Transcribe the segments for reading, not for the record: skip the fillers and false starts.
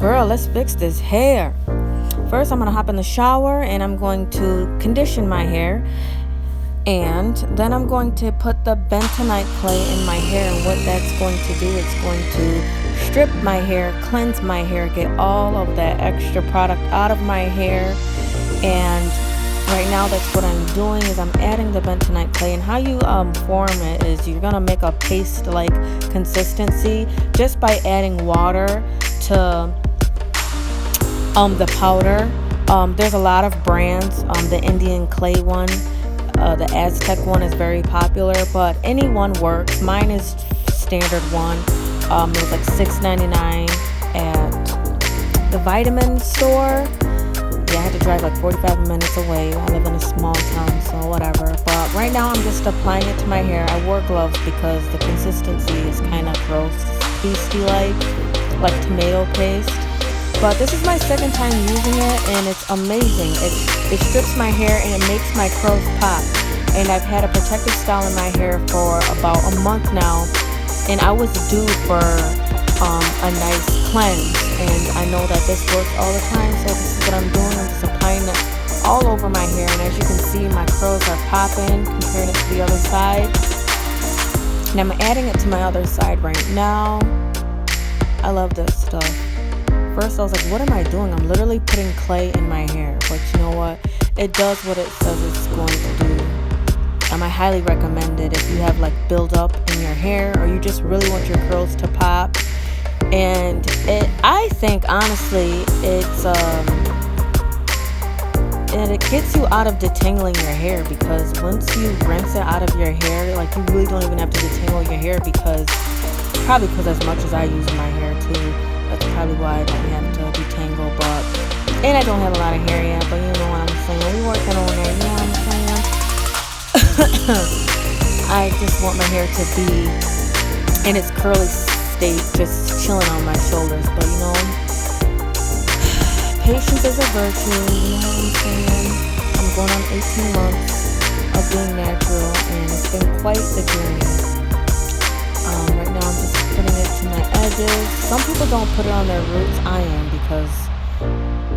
Girl, let's fix this hair. First, I'm going to hop in the shower and I'm going to condition my hair. And then I'm going to put the Bentonite Clay in my hair. And what that's going to do, it's going to strip my hair, cleanse my hair, get all of that extra product out of my hair. And right now, that's what I'm doing is I'm adding the Bentonite Clay. And how you form it is you're going to make a paste-like consistency just by adding water to the powder. There's a lot of brands. The Indian clay one, the Aztec one is very popular, but any one works. Mine is standard one. It was like $6.99 at the vitamin store. Yeah, I had to drive like 45 minutes away. I live in a small town, so whatever. But right now I'm just applying it to my hair. I wore gloves because the consistency is kind of gross, pasty-like tomato paste. But this is my second time using it, and it's amazing. It strips my hair and it makes my curls pop. And I've had a protective style in my hair for about a month now, and I was due for a nice cleanse. And I know that this works all the time, so this is what I'm doing. I'm just applying it all over my hair, and as you can see, my curls are popping comparing it to the other side. And I'm adding it to my other side right now. I love this stuff. First, I was like, what am I doing? I'm literally putting clay in my hair. But you know what? It does what it says it's going to do. I highly recommend it if you have buildup in your hair or you just really want your curls to pop. And I think, honestly, it gets you out of detangling your hair, because once you rinse it out of your hair, you really don't even have to detangle your hair, because as much as I use my hair too. That's probably why I don't have to detangle, and I don't have a lot of hair yet, but you know what I'm saying. We working on it, you know what I'm saying? I just want my hair to be in its curly state, just chilling on my shoulders, but you know, patience is a virtue, you know what I'm saying? I'm going on 18 months of being natural, and it's been quite the journey. Right now I'm just putting it to my edges. Some people don't put it on their roots. I am, because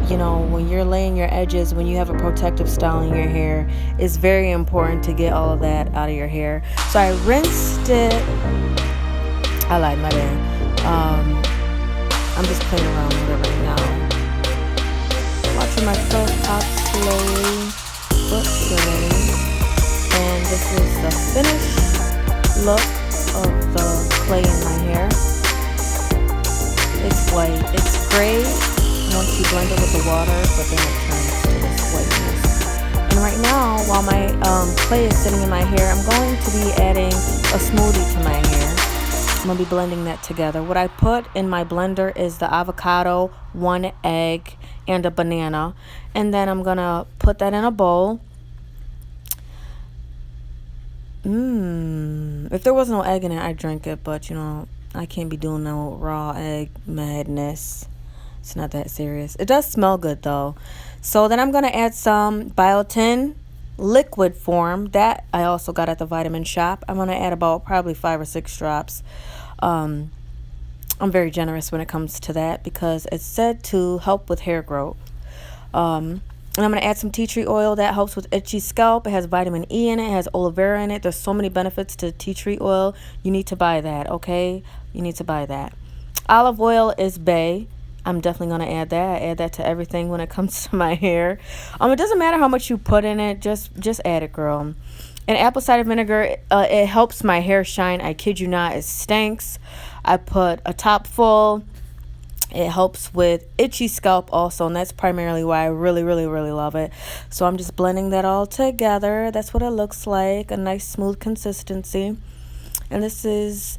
you know, when you're laying your edges, when you have a protective style in your hair, it's very important to get all of that out of your hair. So I rinsed it. I lied, my bad. I'm just playing around with it right now. Watching my curls pop slowly but surely. And this is the finished look of the clay in my hair. It's white. It's gray once you blend it with the water, but then it turns to this whiteness. And right now, while my clay is sitting in my hair, I'm going to be adding a smoothie to my hair. I'm going to be blending that together. What I put in my blender is the avocado, 1 egg, and a banana. And then I'm going to put that in a bowl. If there was no egg in it, I'd drink it, but you know, I can't be doing no raw egg madness. It's not that serious. It does smell good though. So then I'm going to add some Biotin liquid form that I also got at the vitamin shop. I'm going to add about probably 5 or 6 drops. I'm very generous when it comes to that because it's said to help with hair growth. And I'm going to add some tea tree oil that helps with itchy scalp. It has vitamin E in it. It has aloe vera in it. There's so many benefits to tea tree oil. You need to buy that, okay? You need to buy that. Olive oil is bay. I'm definitely going to add that. I add that to everything when it comes to my hair. It doesn't matter how much you put in it. Just add it, girl. And apple cider vinegar, it helps my hair shine. I kid you not, it stinks. I put a top full. It helps with itchy scalp also, and that's primarily why I really, really, really love it. So I'm just blending that all together. That's what it looks like, a nice smooth consistency. And this is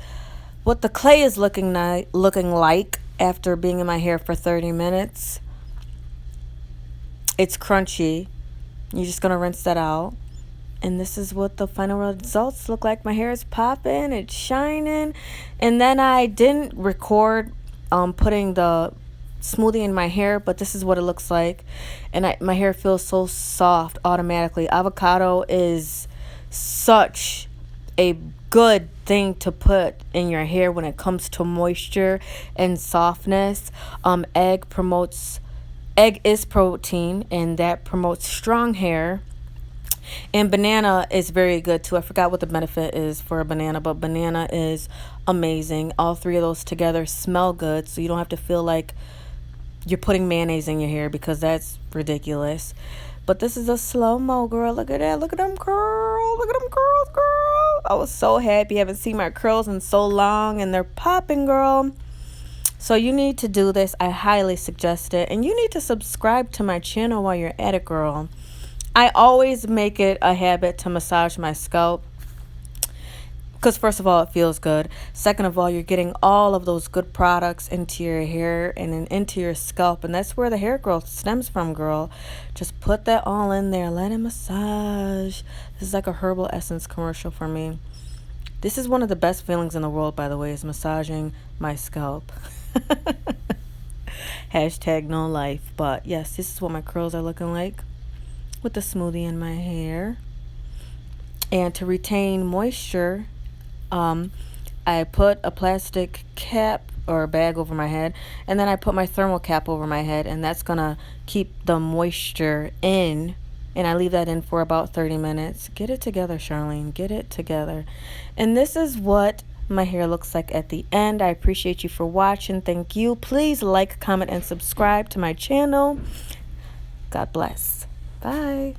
what the clay is looking like after being in my hair for 30 minutes. It's crunchy. You're just going to rinse that out. And this is what the final results look like. My hair is popping, it's shining. And then I didn't record putting the smoothie in my hair, but this is what it looks like. And my hair feels so soft automatically. Avocado is such a good thing to put in your hair when it comes to moisture and softness. Egg is protein, and that promotes strong hair. And banana is very good too. I forgot what the benefit is for a banana, but banana is amazing. All three of those together smell good, so you don't have to feel like you're putting mayonnaise in your hair, because that's ridiculous. But this is a slow-mo, girl. Look at that. Look at them curls. Look at them curls, girl. I was so happy. I haven't seen my curls in so long, and they're popping, girl. So you need to do this. I highly suggest it. And you need to subscribe to my channel while you're at it, girl. I always make it a habit to massage my scalp, because first of all, it feels good. Second of all, you're getting all of those good products into your hair and then into your scalp. And that's where the hair growth stems from, girl. Just put that all in there. Let it massage. This is like a herbal essence commercial for me. This is one of the best feelings in the world, by the way, is massaging my scalp. Hashtag no life. But yes, this is what my curls are looking like with the smoothie in my hair. And to retain moisture, I put a plastic cap or a bag over my head, and then I put my thermal cap over my head, and that's gonna keep the moisture in. And I leave that in for about 30 minutes. Get it together, Charlene. Get it together. And this is what my hair looks like at the end. I appreciate you for watching. Thank you. Please like, comment, and subscribe to my channel. God bless. Bye.